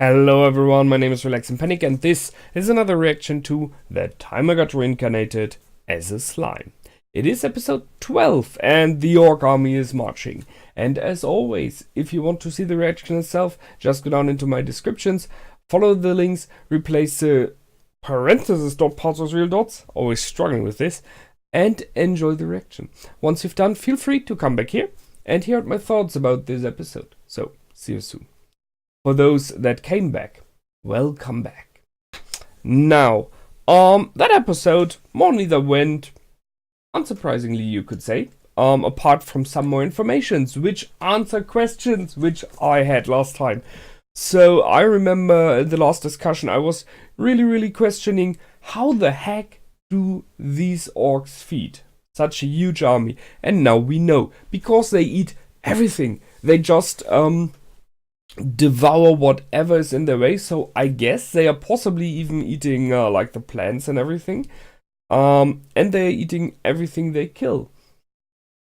Hello everyone, my name is Relax and Panic, and this is another reaction to The Time I Got Reincarnated as a Slime. It is episode 12 and the Orc army is marching. And as always, if you want to see the reaction itself, just go down into my descriptions, follow the links, replace the parentheses dot parts with real dots, always struggling with this, and enjoy the reaction. Once you've done, feel free to come back here and hear my thoughts about this episode. So, see you soon. For those that came back, welcome back. Now, that episode more or less went, unsurprisingly you could say, apart from some more informations, which answer questions which I had last time. So I remember in the last discussion I was really questioning how the heck do these orcs feed such a huge army? And now we know, because they eat everything. They just, devour whatever is in their way, so I guess they are possibly even eating like the plants and everything, and they're eating everything they kill,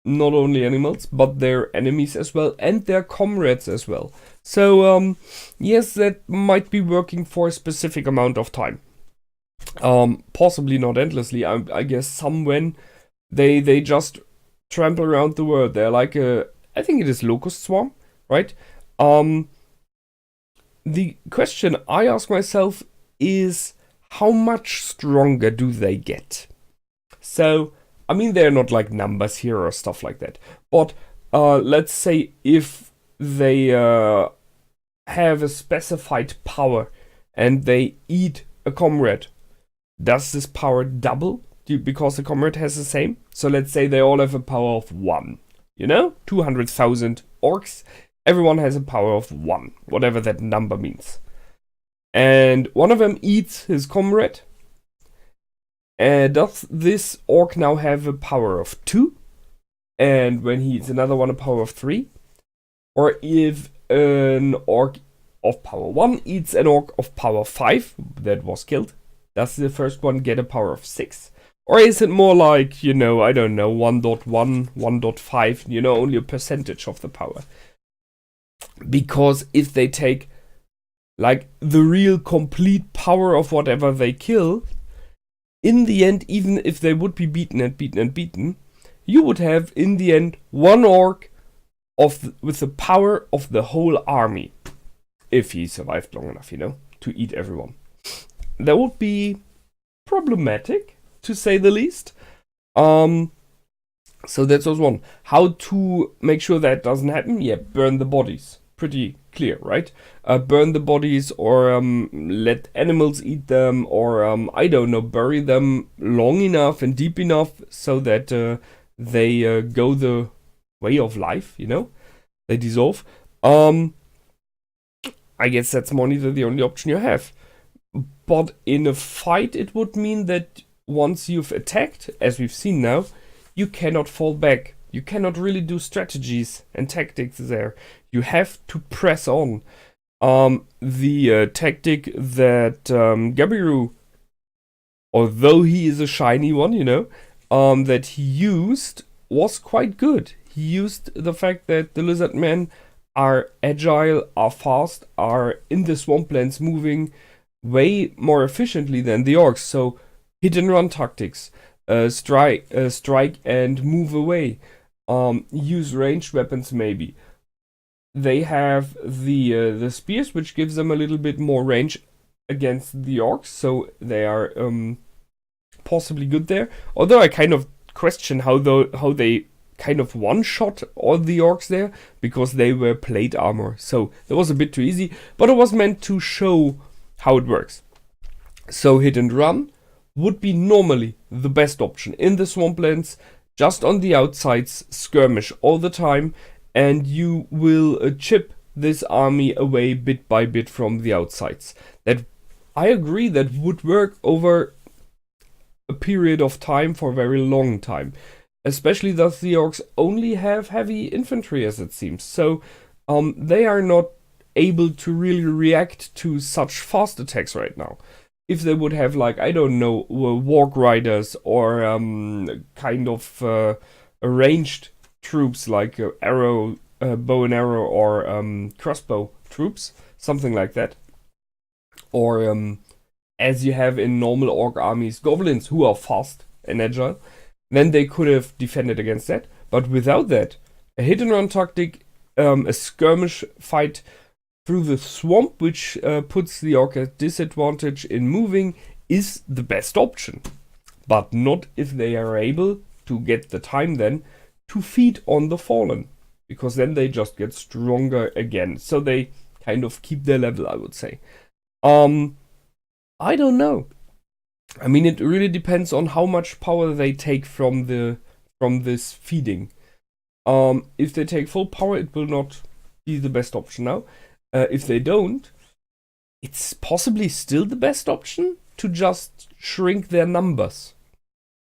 not only animals but their enemies as well and their comrades as well. So yes, that might be working for a specific amount of time, possibly not endlessly. I guess some when they just trample around the world. They're like a, I think it is locust swarm, right? The question I ask myself is, how much stronger do they get? So, I mean, they're not like numbers here or stuff like that. But let's say if they have a specified power and they eat a comrade, does this power double because the comrade has the same? So let's say they all have a power of 1. You know, 200,000 orcs. Everyone has a power of 1, whatever that number means. And one of them eats his comrade. Does this orc now have a power of 2? And when he eats another one, a power of 3? Or if an orc of power 1 eats an orc of power 5 that was killed, does the first one get a power of 6? Or is it more like, you know, I don't know, 1.1, 1.5, you know, only a percentage of the power? Because if they take like the real complete power of whatever they kill, in the end, even if they would be beaten and beaten and beaten, you would have in the end one orc with the power of the whole army, if he survived long enough, you know, to eat everyone. That would be problematic, to say the least. So that's also one. How to make sure that doesn't happen? Yeah, burn the bodies. Pretty clear, right? Burn the bodies, or let animals eat them, or I don't know, bury them long enough and deep enough so that they go the way of life, you know? They dissolve. I guess that's more neither the only option you have. But in a fight, it would mean that once you've attacked, as we've seen now, you cannot fall back. You cannot really do strategies and tactics there. You have to press on. The tactic that Gabiru, although he is a shiny one, you know, that he used was quite good. He used the fact that the lizard men are agile, are fast, are in the swamplands moving way more efficiently than the orcs. So hit and run tactics. Strike and move away. Use ranged weapons maybe. They have the spears, which gives them a little bit more range against the orcs, so they are possibly good there. Although I kind of question how they kind of one-shot all the orcs there, because they were plate armor, so that was a bit too easy. But it was meant to show how it works. So hit and run would be normally the best option in the swamplands, just on the outsides, skirmish all the time, and you will chip this army away bit by bit from the outsides. That, I agree, that would work over a period of time for a very long time, especially that the orcs only have heavy infantry, as it seems, so they are not able to really react to such fast attacks right now. If they would have, like, I don't know, warg riders, or kind of ranged troops like bow and arrow, or crossbow troops, something like that, or as you have in normal orc armies, goblins who are fast and agile, then they could have defended against that. But without that, a hit and run tactic, a skirmish fight through the swamp, which puts the orc at disadvantage in moving, is the best option. But not if they are able to get the time then to feed on the fallen, because then they just get stronger again. So they kind of keep their level, I would say. I don't know. I mean, it really depends on how much power they take from this feeding. If they take full power, it will not be the best option now. If they don't, it's possibly still the best option to just shrink their numbers.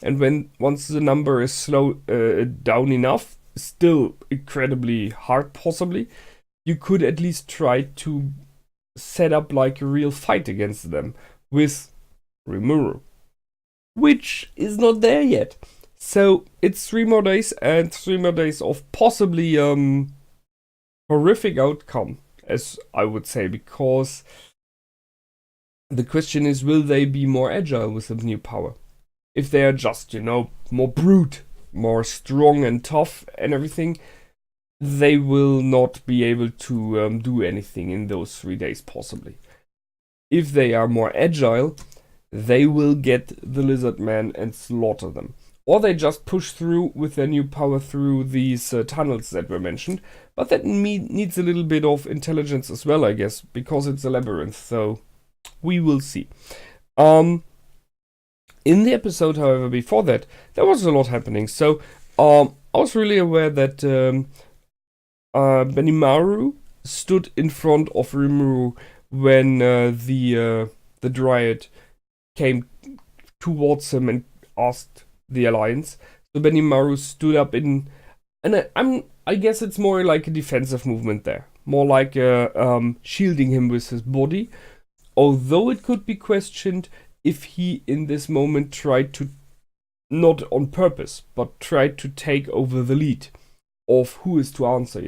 And once the number is down enough, still incredibly hard possibly, you could at least try to set up like a real fight against them with Rimuru, which is not there yet. So it's 3 more days, and 3 more days of possibly horrific outcome, as I would say, because the question is, will they be more agile with the new power? If they are just, more brute, more strong and tough and everything, they will not be able to do anything in those 3 days, possibly. If they are more agile, they will get the lizard man and slaughter them. Or they just push through with their new power through these tunnels that were mentioned. But that needs a little bit of intelligence as well, I guess, because it's a labyrinth. So we will see. In the episode, however, before that, there was a lot happening. So I was really aware that Benimaru stood in front of Rimuru when the Dryad came towards him and asked the alliance. So Benimaru stood up and I guess it's more like a defensive movement there, more like shielding him with his body. Although it could be questioned if he in this moment tried to, not on purpose, but tried to take over the lead of who is to answer,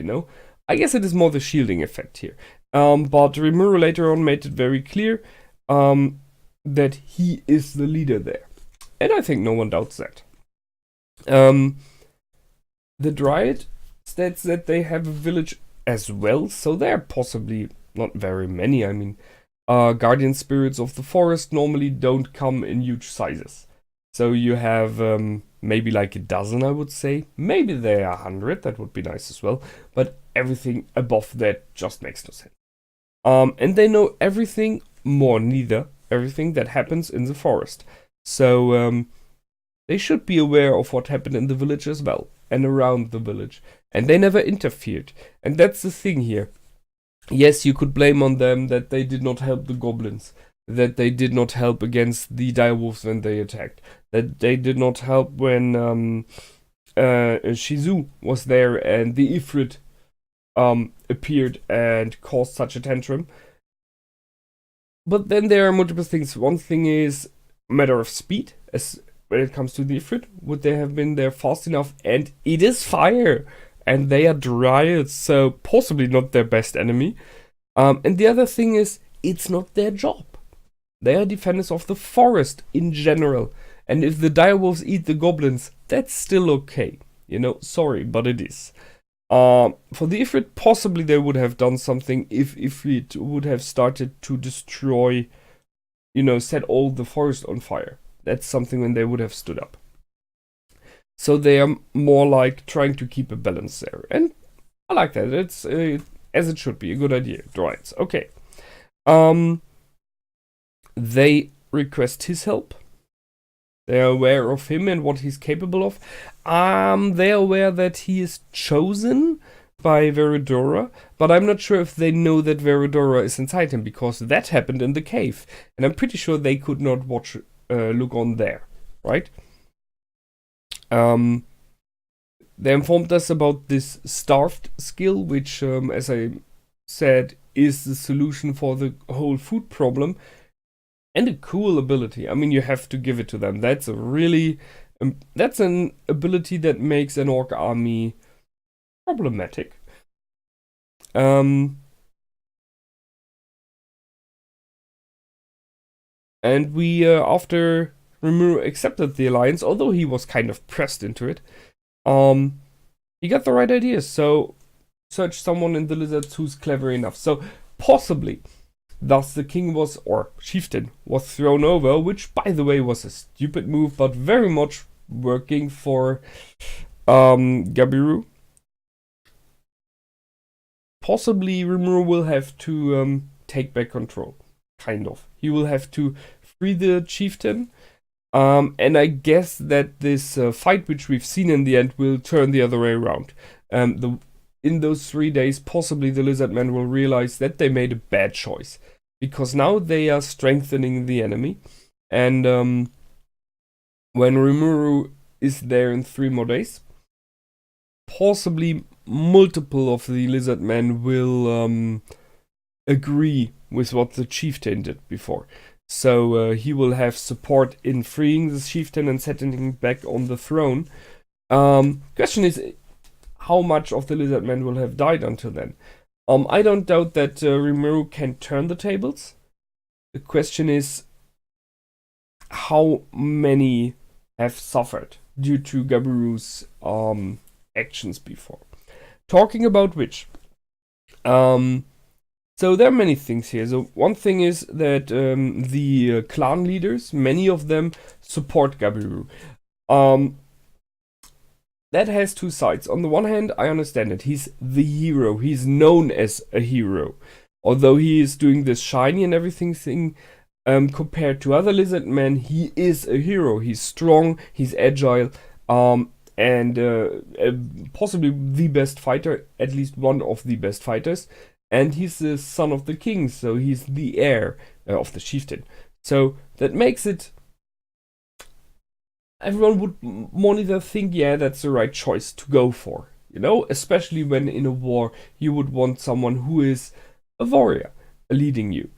I guess it is more the shielding effect here. But Rimuru later on made it very clear that he is the leader there. And I think no one doubts that. The Dryad states that they have a village as well, so there are possibly not very many. I mean, guardian spirits of the forest normally don't come in huge sizes. So you have maybe like a dozen, I would say. Maybe there are 100, that would be nice as well. But everything above that just makes no sense. And they know everything, everything that happens in the forest. So they should be aware of what happened in the village as well, and around the village. And they never interfered. And that's the thing here. Yes, you could blame on them that they did not help the goblins, that they did not help against the direwolves when they attacked, that they did not help when Shizu was there and the Ifrit appeared and caused such a tantrum. But then there are multiple things. One thing is a matter of speed, as when it comes to the Ifrit. Would they have been there fast enough? And it is fire! And they are dryads, so possibly not their best enemy. And the other thing is, it's not their job. They are defenders of the forest in general. And if the direwolves eat the goblins, that's still okay. Sorry, but it is. For the Ifrit, possibly they would have done something if Ifrit would have started to destroy, set all the forest on fire. That's something when they would have stood up. So they are more like trying to keep a balance there. And I like that. It's as it should be. A good idea. Dryads. Okay. They request his help. They are aware of him and what he's capable of. They are aware that he is chosen by Veridora, but I'm not sure if they know that Veridora is inside him, because that happened in the cave. And I'm pretty sure they could not look on there. Right? They informed us about this starved skill, which, as I said, is the solution for the whole food problem, and a cool ability. I mean, you have to give it to them. That's that's an ability that makes an orc army problematic. And we, after Rimuru accepted the alliance, although he was kind of pressed into it, he got the right ideas. So search someone in the lizards who's clever enough. So possibly, thus the king was, or chieftain, was thrown over, which by the way was a stupid move, but very much working for Gabiru. Possibly Rimuru will have to take back control. Kind of. He will have to free the chieftain. And I guess that this fight, which we've seen in the end, will turn the other way around. In those 3 days, possibly the lizard men will realize that they made a bad choice. Because now they are strengthening the enemy. And when Rimuru is there in 3 more days, possibly multiple of the lizard men will agree with what the chieftain did before. So he will have support in freeing the chieftain and setting him back on the throne. Question is, how much of the lizard men will have died until then? I don't doubt that Rimuru can turn the tables. The question is, how many have suffered due to Gabiru's actions before? Talking about which, so there are many things here. So one thing is that the clan leaders, many of them support Gabiru. That has 2 sides. On the one hand, I understand it. He's the hero. He's known as a hero. Although he is doing this shiny and everything thing, compared to other lizard men, he is a hero. He's strong, he's agile, and possibly the best fighter, at least one of the best fighters. And he's the son of the king, so he's the heir of the chieftain. So that makes it... Everyone would more either think, yeah, that's the right choice to go for. You know, especially when in a war you would want someone who is a warrior leading you.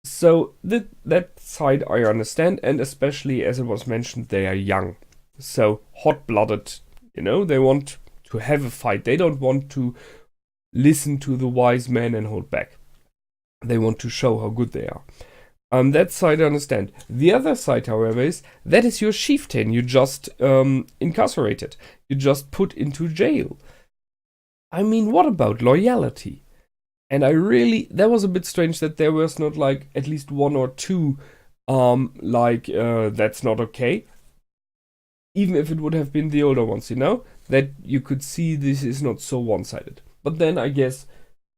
So that side I understand, and especially as it was mentioned, they are young. So hot-blooded, you know, they want to have a fight. They don't want to listen to the wise men and hold back. They want to show how good they are. That side I understand. The other side, however, is that is your chieftain. You just incarcerated. You just put into jail. I mean, what about loyalty? And that was a bit strange that there was not like at least 1 or 2 that's not okay. Even if it would have been the older ones, you know? That you could see this is not so one-sided. But then I guess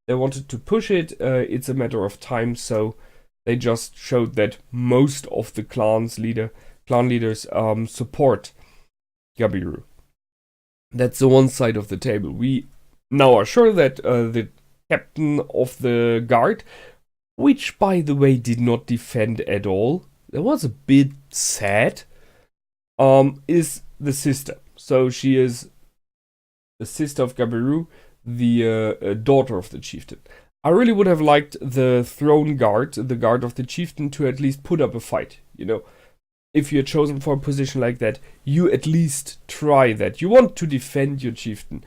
they wanted to push it. It's a matter of time, so they just showed that most of the clan leaders support Gabiru. That's the one side of the table. We now are sure that the captain of the guard, which by the way did not defend at all, that was a bit sad, is the sister. So she is the sister of Gabiru, the daughter of the chieftain. I really would have liked the throne guard, the guard of the chieftain, to at least put up a fight. You know, if you're chosen for a position like that, you at least try that. You want to defend your chieftain.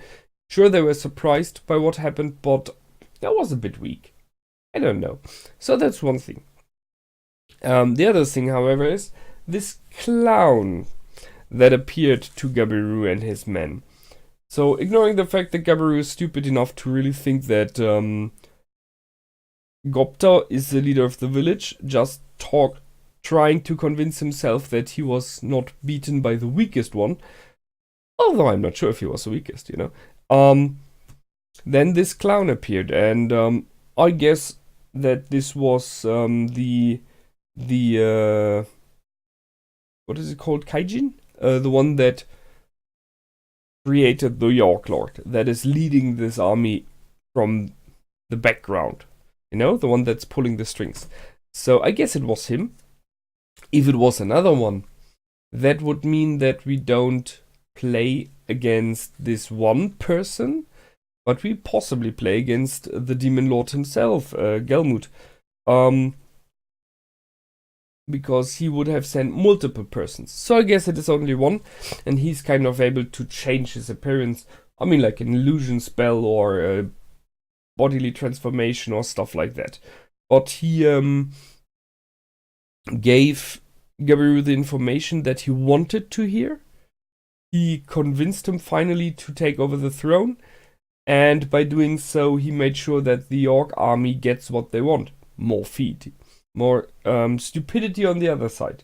Sure, they were surprised by what happened, but that was a bit weak. I don't know. So that's one thing. The other thing, however, is this clown that appeared to Gabiru and his men. So, ignoring the fact that Gabiru is stupid enough to really think that Gopta is the leader of the village, just trying to convince himself that he was not beaten by the weakest one. Although I'm not sure if he was the weakest, you know. Then this clown appeared, and I guess that this was the what is it called? Kaijin? The one that created the York Lord, that is leading this army from the background. You know, the one that's pulling the strings. So I guess it was him. If it was another one, that would mean that we don't play against this one person, but we possibly play against the Demon Lord himself, Gelmud. Because he would have sent multiple persons. So I guess it is only one, and he's kind of able to change his appearance. I mean, like an illusion spell or a bodily transformation or stuff like that. But he gave Gabiru the information that he wanted to hear. He convinced him finally to take over the throne, and by doing so, he made sure that the orc army gets what they want. More feet. More stupidity on the other side.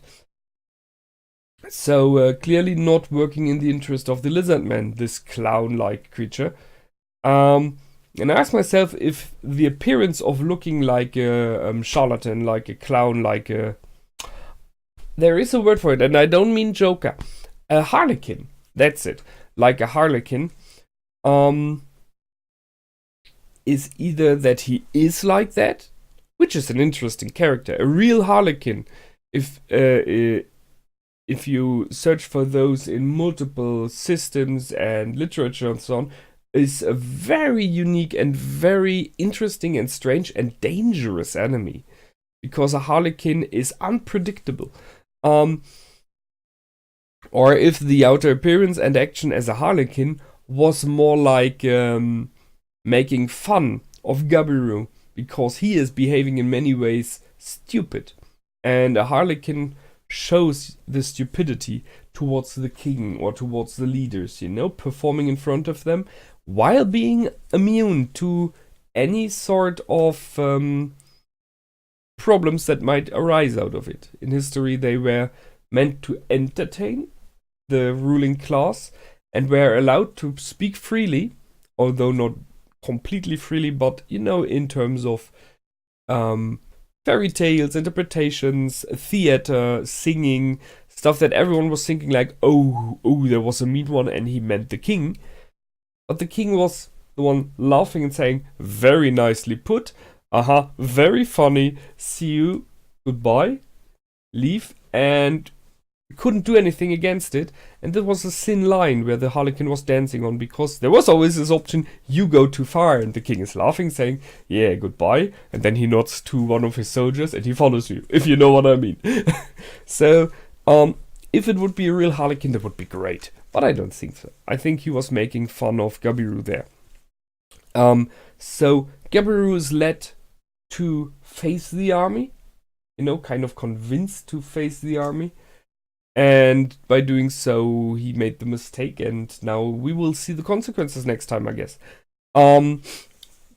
So, clearly not working in the interest of the lizard man, this clown-like creature. And I asked myself if the appearance of looking like a charlatan, like a clown, like a... There is a word for it, and I don't mean Joker. A harlequin. That's it. Like a harlequin. Is either that he is like that, which is an interesting character. A real harlequin. If you search for those in multiple systems and literature and so on, is a very unique and very interesting and strange and dangerous enemy. Because a harlequin is unpredictable. Or if the outer appearance and action as a harlequin was more like making fun of Gabiru, because he is behaving in many ways stupid. And a harlequin shows the stupidity towards the king or towards the leaders, you know, performing in front of them while being immune to any sort of problems that might arise out of it. In history, they were meant to entertain the ruling class and were allowed to speak freely, although not completely freely, but, you know, in terms of fairy tales, interpretations, theater, singing, stuff that everyone was thinking like, oh, there was a mean one and he meant the king. But the king was the one laughing and saying, very nicely put, very funny, see you, goodbye, leave, and couldn't do anything against it. And there was a thin line where the harlequin was dancing on, because there was always this option, you go too far, and the king is laughing, saying, yeah, goodbye, and then he nods to one of his soldiers and he follows you, if you know what I mean. So, if it would be a real harlequin, that would be great, but I don't think so. I think he was making fun of Gabiru there. So Gabiru is led to face the army, you know, kind of convinced to face the army. And by doing so, he made the mistake, and now we will see the consequences next time, I guess. From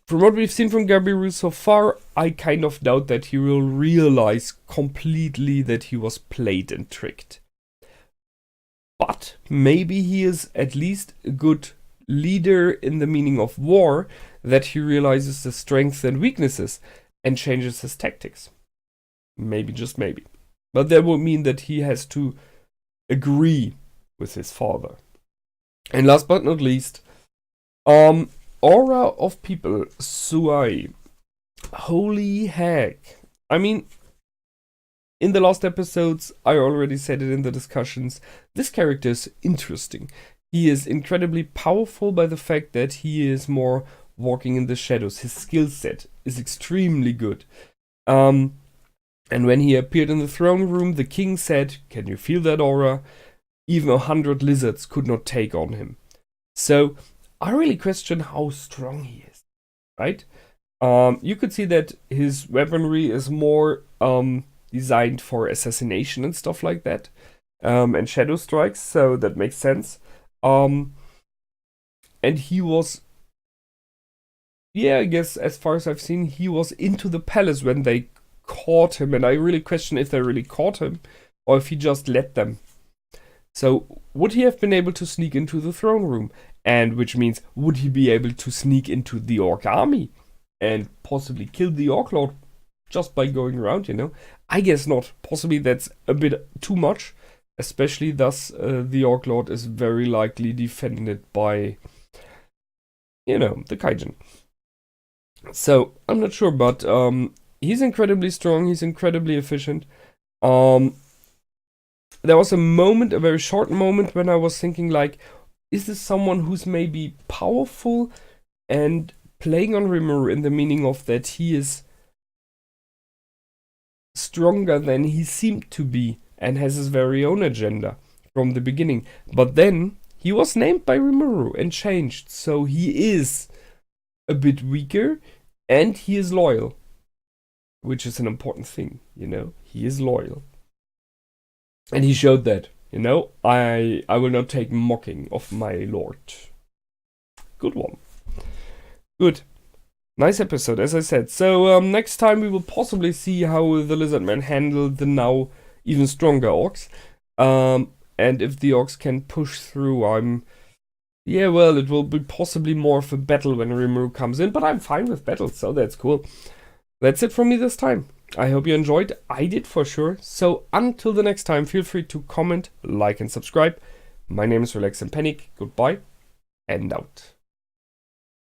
what we've seen from Gabiru so far, I kind of doubt that he will realize completely that he was played and tricked. But maybe he is at least a good leader in the meaning of war, that he realizes the strengths and weaknesses and changes his tactics. Maybe, just maybe. But that would mean that he has to agree with his father. And last but not least, aura of people, sigh. Holy heck. I mean, in the last episodes, I already said it in the discussions, this character is interesting. He is incredibly powerful by the fact that he is more walking in the shadows. His skill set is extremely good. And when he appeared in the throne room, the king said, can you feel that aura? Even 100 lizards could not take on him. So I really question how strong he is, right? You could see that his weaponry is more designed for assassination and stuff like that, and shadow strikes, so that makes sense. And he was, yeah, I guess as far as I've seen, he was into the palace when they caught him, and I really question if they really caught him or if he just let them. So would he have been able to sneak into the throne room? And which means, would he be able to sneak into the orc army and possibly kill the orc lord just by going around, you know? I guess not. Possibly that's a bit too much, especially thus the orc lord is very likely defended by, you know, the kaijin. So I'm not sure, but he's incredibly strong, he's incredibly efficient. There was a moment, a very short moment, when I was thinking like, is this someone who's maybe powerful and playing on Rimuru in the meaning of that he is stronger than he seemed to be and has his very own agenda from the beginning. But then he was named by Rimuru and changed, so he is a bit weaker and he is loyal. which is an important thing, you know. He is loyal. And he showed that, you know. I will not take mocking of my lord. Good one. Good. Nice episode, as I said. So next time we will possibly see how the lizard man handled the now even stronger orcs. And if the orcs can push through, yeah, well, it will be possibly more of a battle when Rimuru comes in, but I'm fine with battles, so that's cool. That's it from me this time. I hope you enjoyed. I did for sure. So until the next time, feel free to comment, like, and subscribe. My name is Relax and Panic. Goodbye and out.